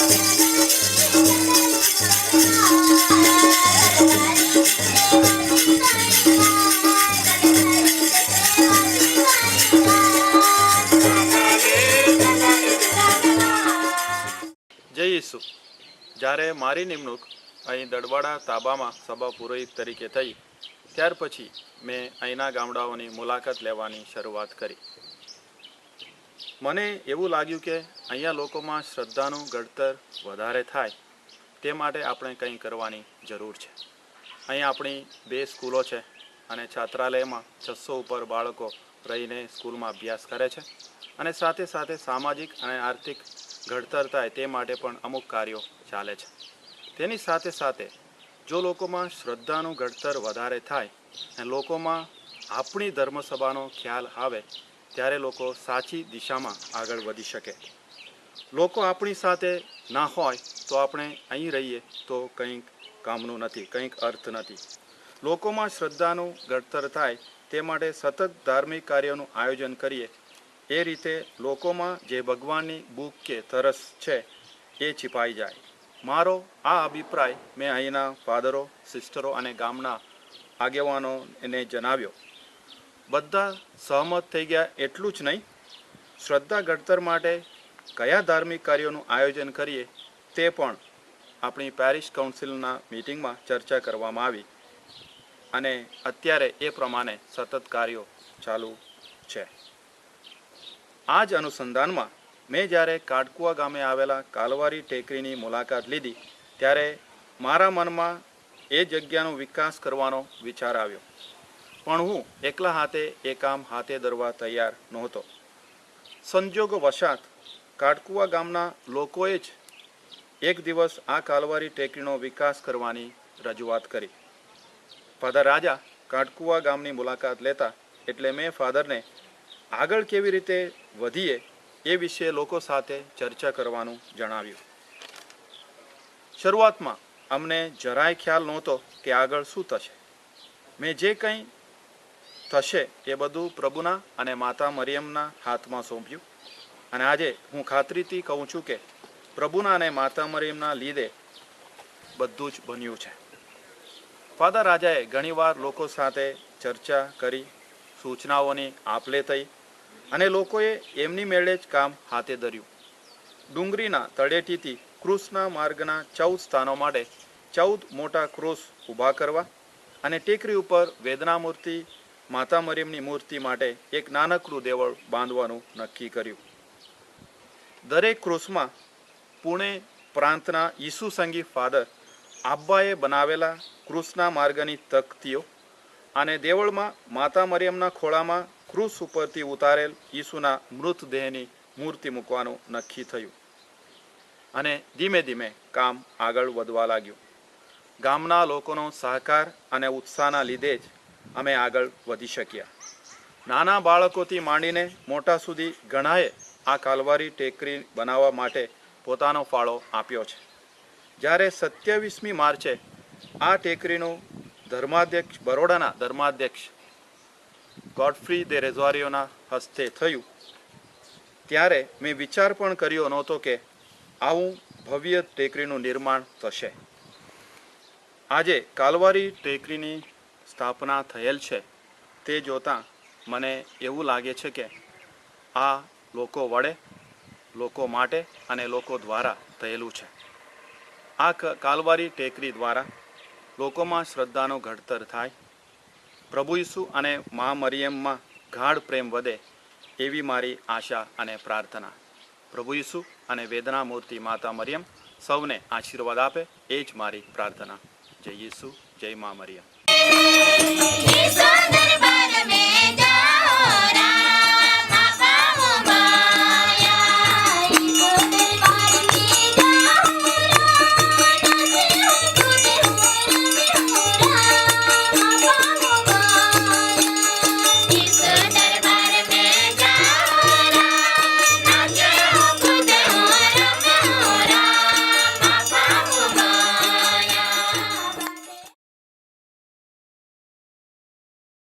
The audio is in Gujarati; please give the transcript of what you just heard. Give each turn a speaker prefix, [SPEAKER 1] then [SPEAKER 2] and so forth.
[SPEAKER 1] જય ઈસુ। જ્યારે મારી નિમણૂક અહીં દડવાડા તાબામાં સભા પુરોહિત તરીકે થઈ ત્યાર પછી મેં અહીંના ગામડાઓની મુલાકાત લેવાની શરૂઆત કરી। મને એવું લાગ્યું કે અહીંયા લોકોમાં શ્રદ્ધાનું ઘડતર વધારે થાય તે માટે આપણે કંઈ કરવાની જરૂર છે। અહીં આપણી 2 સ્કૂલો છે અને છાત્રાલયમાં 600 ઉપર બાળકો રહીને સ્કૂલમાં અભ્યાસ કરે છે અને સાથે સાથે સામાજિક અને આર્થિક ઘડતર થાય તે માટે પણ અમુક કાર્યો ચાલે છે। તેની સાથે સાથે જો લોકોમાં શ્રદ્ધાનું ઘડતર વધારે થાય અને લોકોમાં આપણી ધર્મસભાનો ખ્યાલ આવે ત્યારે લોકો સાચી દિશામાં આગળ વધી શકે। લોકો આપણી સાથે ના હોય તો આપણે અહીં રહીએ તો કંઈક કામનું નથી, કંઈક અર્થ નથી। લોકોમાં શ્રદ્ધાનું ઘડતર થાય તે માટે સતત ધાર્મિક કાર્યોનું આયોજન કરીએ। એ રીતે લોકોમાં જે ભગવાનની ભૂખ કે તરસ છે એ छिपाई જાય। મારો આ અભિપ્રાય મેં અહીંના ફાધરો, સિસ્ટરો અને ગામના આગેવાનોને જણાવ્યો। બધા સહમત થઈ ગયા। એટલું જ નહીં, શ્રદ્ધા ઘડતર માટે કયા ધાર્મિક કાર્યોનું આયોજન કરીએ તે પણ આપણી પેરિશ કાઉન્સિલના મીટિંગમાં ચર્ચા કરવામાં આવી અને અત્યારે એ પ્રમાણે સતત કાર્યો ચાલુ છે। આ જ અનુસંધાનમાં મેં જ્યારે કાટકુવા ગામે આવેલા કાલવારી ટેકરીની મુલાકાત લીધી ત્યારે મારા મનમાં એ જગ્યાનો વિકાસ કરવાનો વિચાર આવ્યો, પણ હું એકલા હાથે એ કામ હાથે ધરવા તૈયાર નહોતો। સંજોગવશાત કાટકુવા ગામના લોકોએ જ એક દિવસ આ કાલવારી ટેકરીનો વિકાસ કરવાની રજૂઆત કરી। ફાધર રાજા કાટકુવા ગામની મુલાકાત લેતા એટલે મેં ફાધરને આગળ કેવી રીતે વધીએ એ વિશે લોકો સાથે ચર્ચા કરવાનું જણાવ્યું। શરૂઆતમાં અમને જરાય ખ્યાલ નહોતો કે આગળ શું થશે। મેં જે કંઈ થશે એ બધું પ્રભુના અને માતા મરિયમના હાથમાં સોંપ્યું અને આજે હું ખાતરીથી કહું છું કે પ્રભુના અને માતા મરિયમના લીધે બધું જ બન્યું છે। ફાધર રાજાએ ઘણીવાર લોકો સાથે ચર્ચા કરી, સૂચનાઓની આપ-લે થઈ અને લોકોએ એમની મેળે જ કામ હાથે ધર્યું। ડુંગરીના તળેટીથી ક્રૂસના માર્ગના 14 સ્થાનો માટે 14 મોટા ક્રૂસ ઊભા કરવા અને ટેકરી ઉપર વેદનામૂર્તિ માતા મરિયમની મૂર્તિ માટે એક નાનકડું દેવળ બાંધવાનું નક્કી કર્યું। દરેક ક્રૂસમાં પુણે પ્રાંતના ઈસુ સંગી ફાધર આબ્બાએ બનાવેલા ક્રૂસના માર્ગની તકતીઓ અને દેવળમાં માતા મરિયમના ખોળામાં ક્રૂસ ઉપરથી ઉતારેલ ઈસુના મૃતદેહની મૂર્તિ મૂકવાનું નક્કી થયું અને ધીમે ધીમે કામ આગળ વધવા લાગ્યું। ગામના લોકોનો સહકાર અને ઉત્સાહના લીધે જ અમે આગળ વધી શક્યા। નાના બાળકોથી માંડીને મોટા સુધી ઘણાએ આ કાલવારી ટેકરી બનાવવા માટે પોતાનો ફાળો આપ્યો છે। જ્યારે 27મી માર્ચે આ ટેકરીનું ધર્માધ્યક્ષ બરોડાના ધર્માધ્યક્ષ ગોડફ્રી દે રેઝારિયોના હસ્તે થયું ત્યારે મેં વિચાર પણ કર્યો નહોતો કે આવું ભવ્ય ટેકરીનું નિર્માણ થશે। આજે કાલવારી ટેકરીની સ્થાપના થયેલ છે તે જોતાં મને એવું લાગે છે કે આ લોકો વડે, લોકો માટે અને લોકો દ્વારા થયેલું છે। આ કાલવારી ટેકરી દ્વારા લોકોમાં શ્રદ્ધાનું ઘડતર થાય, પ્રભુ ઈસુ અને મા મરિયમમાં ગાઢ પ્રેમ વધે એવી મારી આશા અને પ્રાર્થના। પ્રભુ ઈસુ અને વેદનામૂર્તિ માતા મરિયમ સૌને આશીર્વાદ આપે એ જ મારી પ્રાર્થના। જય ઈસુ, જય મા મરિયમ।